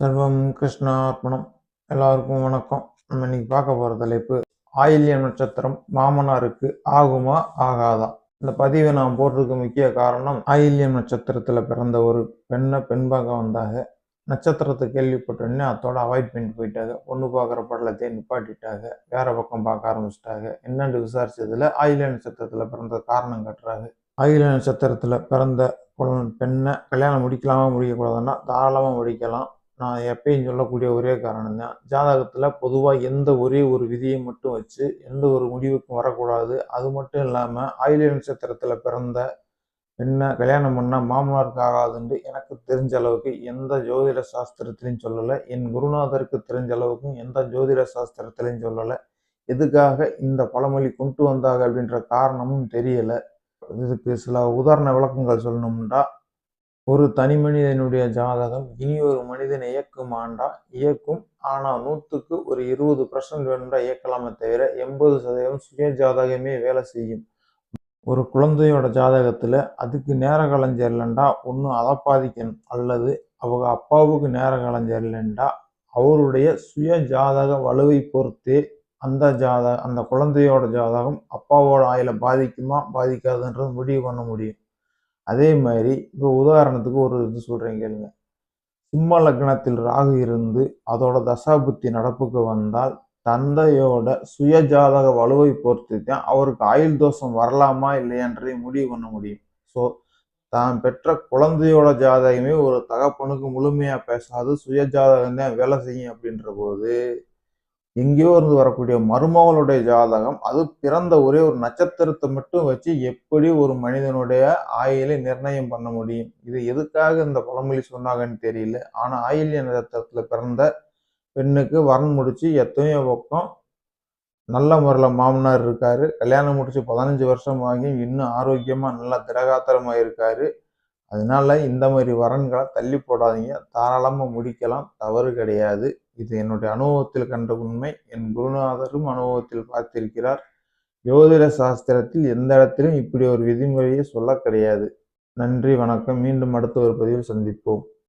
சர்வம் கிருஷ்ணார்ப்பணம். எல்லாருக்கும் வணக்கம். நம்ம இன்னைக்கு பார்க்க போகிற தலைப்பு ஆயில்யம் நட்சத்திரம் மாமனாருக்கு ஆகுமா ஆகாதா. இந்த பதிவை நான் போடுறதுக்கு முக்கிய காரணம், ஆயில்யம் நட்சத்திரத்தில் பிறந்த ஒரு பெண்ணை பெண் பார்க்க வந்தாங்க. நட்சத்திரத்தை கேள்விப்பட்டோன்னே அதோட அவாய்ட் பண்ணிட்டு போயிட்டாங்க. பொண்ணு பார்க்குற படலத்தையே நிப்பாட்டிட்டாங்க. வேற பக்கம் பார்க்க ஆரம்பிச்சிட்டாங்க. என்னன்னு விசாரிச்சதுல ஆயில்ய நட்சத்திரத்தில் பிறந்த காரணம் கட்டுறாங்க. ஆயில்ய நட்சத்திரத்தில் பிறந்த பெண்ணை கல்யாணம் முடிக்கலாமா முடிக்கக்கூடாதுன்னா தாராளமாக முடிக்கலாம். நான் எப்பயும் சொல்லக்கூடிய ஒரே காரணம் தான், ஜாதகத்தில் பொதுவாக எந்த ஒரே ஒரு விதியை மட்டும் வச்சு எந்த ஒரு முடிவுக்கும் வரக்கூடாது. அது மட்டும் இல்லாமல் ஆயில்ய நட்சத்திரத்தில் பிறந்த பெண்ணை கல்யாணம் பண்ணால் மாமனாருக்கு ஆகாதுன்னு எனக்கு தெரிஞ்ச அளவுக்கு எந்த ஜோதிட சாஸ்திரத்திலையும் சொல்லலை. என் குருநாதருக்கு தெரிஞ்ச அளவுக்கும் எந்த ஜோதிட சாஸ்திரத்திலையும் சொல்லலை. எதுக்காக இந்த பழமொழி கொண்டு வந்தாங்க அப்படின்ற காரணமும் தெரியலை. இதுக்கு சில உதாரண விளக்கங்கள் சொல்லணும்னா, ஒரு தனி மனிதனுடைய ஜாதகம் இனி ஒரு மனிதனை இயக்குமாண்டா இயக்கும். ஆனால் 100க்கு ஒரு 20% வேணும்டா இயக்கலாமே தவிர 80% சுய ஜாதகமே வேலை செய்யும். ஒரு குழந்தையோட ஜாதகத்தில் அதுக்கு நேர காலம் சரியில்லைண்டா ஒன்று அதை பாதிக்கணும், அல்லது அவங்க அப்பாவுக்கு நேர காலம் சரியில்லைண்டா அவருடைய சுய ஜாதக வலுவை பொறுத்தே அந்த குழந்தையோட ஜாதகம் அப்பாவோட ஆயுளை பாதிக்குமா பாதிக்காதுன்றது முடிவு பண்ண முடியும். அதே மாதிரி இப்போ உதாரணத்துக்கு ஒரு இது சொல்கிறேன் கேளுங்க. சிம்ம லக்னத்தில் ராகு இருந்து அதோட தசாபுத்தி நடப்புக்கு வந்தால் தந்தையோட சுய ஜாதக வலுவை பொறுத்து தான் அவருக்கு ஆயுள் தோஷம் வரலாமா இல்லையன்றதை முடிவு பண்ண முடியும். ஸோ தான் பெற்ற குழந்தையோட ஜாதகமே ஒரு தகப்பனுக்கு முழுமையாக பேசாது, சுய ஜாதகம் தான் வேலை செய்யும். அப்படின்ற போது எங்கேயோ இருந்து வரக்கூடிய மருமகளுடைய ஜாதகம், அது பிறந்த ஒரே ஒரு நட்சத்திரத்தை மட்டும் வச்சு எப்படி ஒரு மனிதனுடைய ஆயுளை நிர்ணயம் பண்ண முடியும்? இது எதுக்காக இந்த பழமொழி சொன்னாங்கன்னு தெரியல. ஆனா ஆயில்ய நட்சத்திரத்துல பிறந்த பெண்ணுக்கு வரன் முடிச்சு எத்தனையோ பக்கம் நல்ல முறையில் மாமனார் இருக்காரு. கல்யாணம் முடிச்சு 15 வருஷம் ஆகி இன்னும் ஆரோக்கியமா நல்லா திரகாத்திரமா இருக்காரு. அதனால இந்த மாதிரி வரன்களை தள்ளி போடாதீங்க. தாராளமாக முடிக்கலாம், தவறு கிடையாது. இது என்னுடைய அனுபவத்தில் கண்ட உண்மை. என் குருநாதரும் அனுபவத்தில் பார்த்திருக்கிறார். ஜோதிட சாஸ்திரத்தில் எந்த இடத்திலும் இப்படி ஒரு விதிமுறையை சொல்ல கிடையாது. நன்றி, வணக்கம். மீண்டும் அடுத்த ஒரு பதிவில் சந்திப்போம்.